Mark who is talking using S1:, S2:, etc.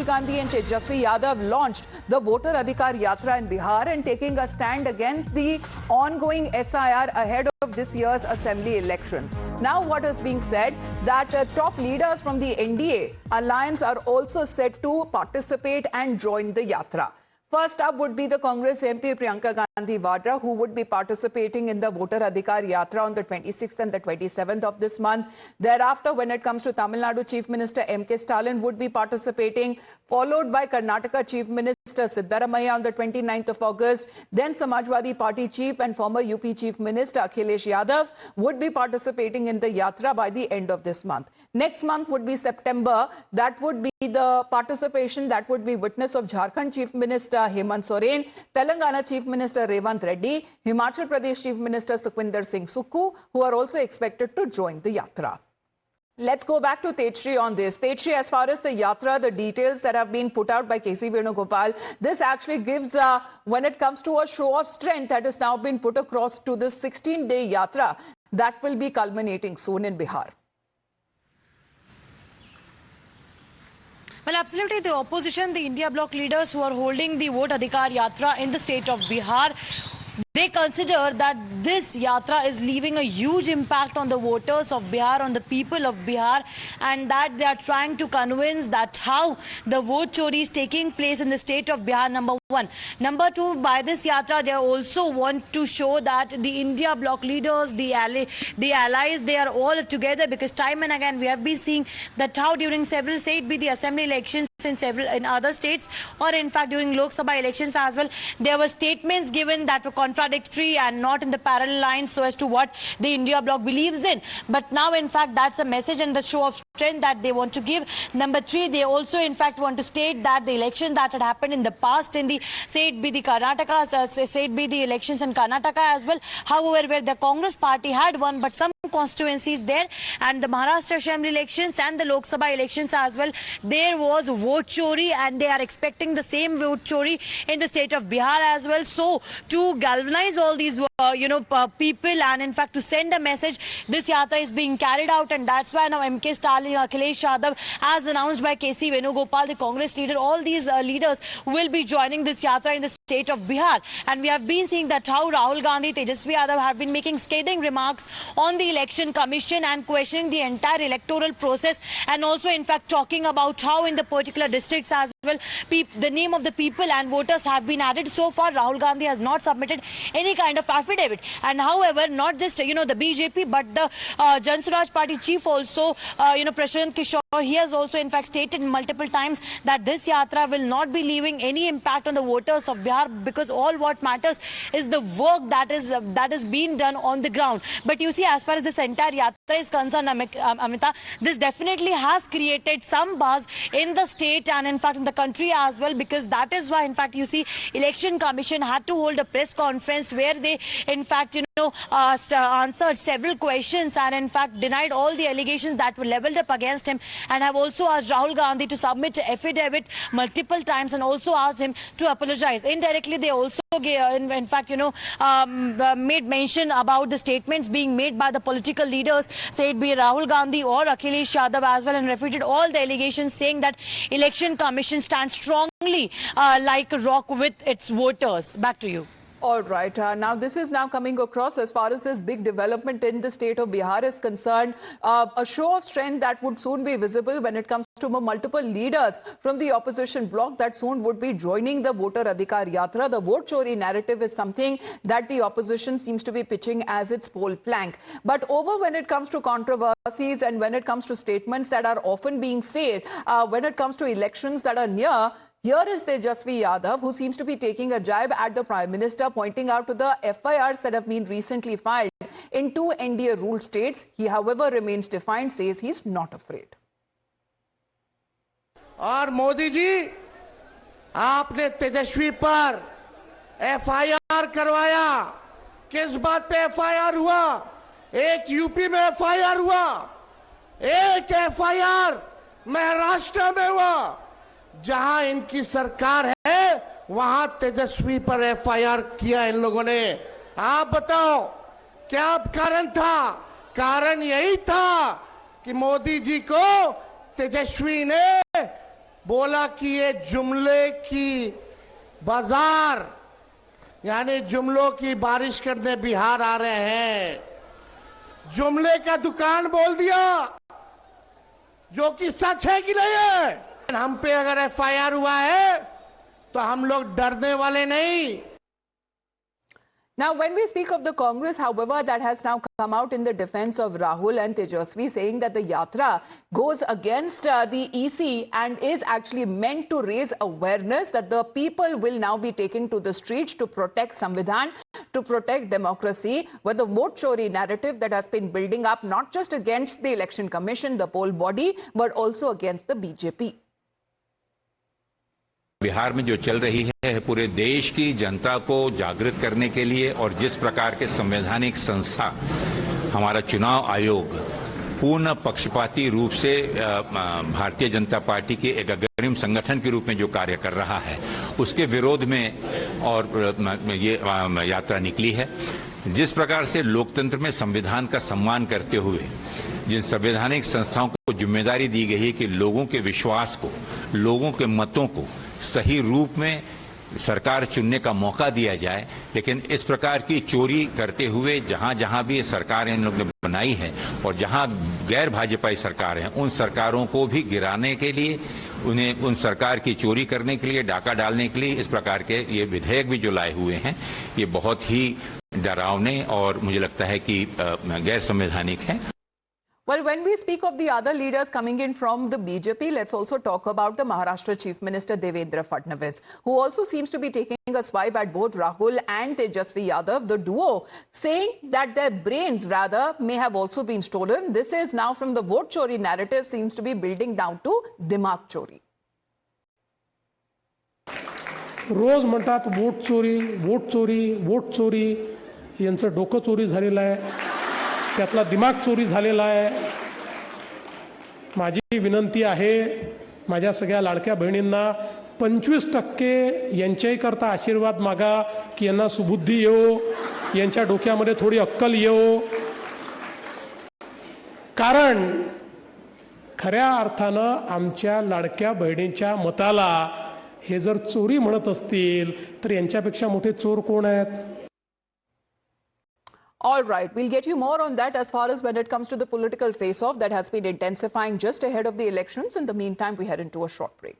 S1: Rahul Gandhi and Tejasvi Yadav launched the Voter Adhikar Yatra in Bihar and taking a stand against the ongoing SIR ahead of this year's assembly elections. Now what is being said that top leaders from the NDA alliance are also set to participate and join the Yatra. First up would be the Congress MP Priyanka Gandhi Vadra, who would be participating in the Voter Adhikar Yatra on the 26th and the 27th of this month. Thereafter, when it comes to Tamil Nadu, Chief Minister M.K. Stalin would be participating, followed by Karnataka Chief Minister Siddaramaiah on the 29th of August. Then Samajwadi Party Chief and former UP Chief Minister Akhilesh Yadav would be participating in the Yatra by the end of this month. Next month would be September. That would be the participation that would be witness of Jharkhand Chief Minister Hemant Soren, Telangana Chief Minister Revant Reddy, Himachal Pradesh Chief Minister Sukhwinder Singh Sukhu, who are also expected to join the Yatra. Let's go back to Tejasvi on this. Tejasvi, as far as the Yatra, the details that have been put out by K.C. Venugopal, this actually gives, when it comes to a show of strength that has now been put across to this 16-day Yatra that will be culminating soon in Bihar.
S2: Well, absolutely. The opposition, the India bloc leaders who are holding the Vote Adhikar Yatra in the state of Bihar, they consider that this yatra is leaving a huge impact on the voters of Bihar, on the people of Bihar, and that they are trying to convince that how the vote chori is taking place in the state of Bihar, number one. Number two, by this yatra, they also want to show that the India bloc leaders, the allies, they are all together, because time and again we have been seeing that how during several, say it be the assembly elections in other states, or in fact during Lok Sabha elections as well, there were statements given that were contradictory and not in the parallel lines so as to what the India bloc believes in. But now in fact that's a message and the show of strength that they want to give. Number three, they also in fact want to state that the elections that had happened in the past in the, say it be the Karnataka, say it be the elections in Karnataka as well, however where the Congress party had won, but some constituencies there, and the Maharashtra Assembly elections and the Lok Sabha elections as well, there was vote chori, and they are expecting the same vote chori in the state of Bihar as well. So to galvanize all these people and in fact to send a message, this yatra is being carried out, and that's why now M.K. Stalin, Akhilesh Yadav, as announced by K.C. Venugopal, the Congress leader, all these leaders will be joining this yatra in the state of Bihar. And we have been seeing that how Rahul Gandhi, Tejasvi Yadav have been making scathing remarks on the election commission and questioning the entire electoral process, and also in fact talking about how in the particular districts as well the name of the people and voters have been added. So far Rahul Gandhi has not submitted any kind of affidavit, and however not just the BJP but the Jan Swaraj Party chief also Prashant Kishore, he has also in fact stated multiple times that this yatra will not be leaving any impact on the voters of Bihar, because all what matters is the work that is being done on the ground. But you see, as far as this entire yatra is concerned, Amita, this definitely has created some buzz in the state and in fact in the country as well, because that is why in fact you see Election Commission had to hold a press conference where they in fact answered several questions and in fact denied all the allegations that were leveled up against him, and have also asked Rahul Gandhi to submit an affidavit multiple times and also asked him to apologize. Indirectly they also in fact made mention about the statements being made by the political leaders, say it be Rahul Gandhi or Akhilesh Yadav as well, and refuted all the allegations, saying that Election Commission stands strongly like a rock with its voters. Back to you.
S1: All right. Now, this is now coming across as far as this big development in the state of Bihar is concerned. A show of strength that would soon be visible when it comes to multiple leaders from the opposition bloc that soon would be joining the Voter Adhikar Yatra. The vote chori narrative is something that the opposition seems to be pitching as its pole plank. But over when it comes to controversies and when it comes to statements that are often being said, when it comes to elections that are near, here is Tejasvi Yadav, who seems to be taking a jab at the Prime Minister, pointing out to the FIRs that have been recently filed in 2 NDA-ruled states. He, however, remains defiant, says he's not afraid.
S3: और मोदी जी, आपने तेजस्वी पर FIR करवाया। किस बात पे FIR हुआ? एक UP में FIR हुआ, एक FIR महाराष्ट्र में हुआ। जहां इनकी सरकार है वहां तेजस्वी पर FIR किया इन लोगों ने। आप बताओ क्या कारण था? कारण यही था कि मोदी जी को तेजस्वी ने बोला कि ये जुमले की बाजार यानी जुमलों की बारिश करने बिहार आ रहे हैं। जुमले का दुकान बोल दिया, जो कि सच है कि नहीं है। हम पे अगर एफआईआर हुआ है तो हम लोग डरने वाले नहीं।
S1: Now, when we speak of the Congress, however, that has now come out in the defense of Rahul and Tejasvi, saying that the Yatra goes against the EC and is actually meant to raise awareness that the people will now be taking to the streets to protect Samvidhan, to protect democracy, with the vote chori narrative that has been building up not just against the Election Commission, the poll body, but also against the BJP.
S4: Bihar में जो चल रही है पूरे देश की जनता को जागृत करने के लिए, और जिस प्रकार के संवैधानिक संस्था हमारा चुनाव आयोग पूर्ण पक्षपाती रूप से भारतीय जनता पार्टी के एक अग्रिम संगठन के रूप में जो कार्य कर रहा है, उसके विरोध में और ये यात्रा निकली है। जिस प्रकार से लोकतंत्र में संविधान का सम्मान करते हुए जिन संवैधानिक संस्थाओं को जिम्मेदारी दी गई है कि लोगों के विश्वास को, लोगों के मतों को सही रूप में सरकार चुनने का मौका दिया जाए, लेकिन इस प्रकार की चोरी करते हुए जहां जहां भी सरकार इन लोगों ने बनाई है और जहां गैर भाजपाई सरकार है, उन सरकारों को भी गिराने के लिए, उन्हें उन सरकार की चोरी करने के लिए, डाका डालने के लिए इस प्रकार के ये विधेयक भी जो लाए हुए हैं, ये बहुत ही डरावने और मुझे लगता है कि गैर संवैधानिक है।
S1: Well, when we speak of the other leaders coming in from the BJP, let's also talk about the Maharashtra Chief Minister Devendra Fadnavis, who also seems to be taking a swipe at both Rahul and Tejasvi Yadav, the duo, saying that their brains rather may have also been stolen. This is now from the vote chori narrative seems to be building down to dimag chori.
S5: रोज म्हणतात vote चोरी, vote चोरी, vote चोरी, यांचं डोकं चोरी झालेलं आहे, त्यातला दिमाग चोरी झालेला आहे। माझी विनंती आहे माझ्या सगळ्या लाडक्या बहिणींना 25% यांच्याही करता आशीर्वाद मागा की यांना सुबुद्धी येवो, यांच्या डोक्यामध्ये थोडी अक्कल येवो, कारण खऱ्या अर्थानं आमच्या लाडक्या बहिणींच्या मताला हे जर चोरी म्हणत असतील तर यांच्यापेक्षा मोठे चोर कोण आहेत?
S1: All right, we'll get you more on that as far as when it comes to the political face-off that has been intensifying just ahead of the elections. In the meantime, we head into a short break.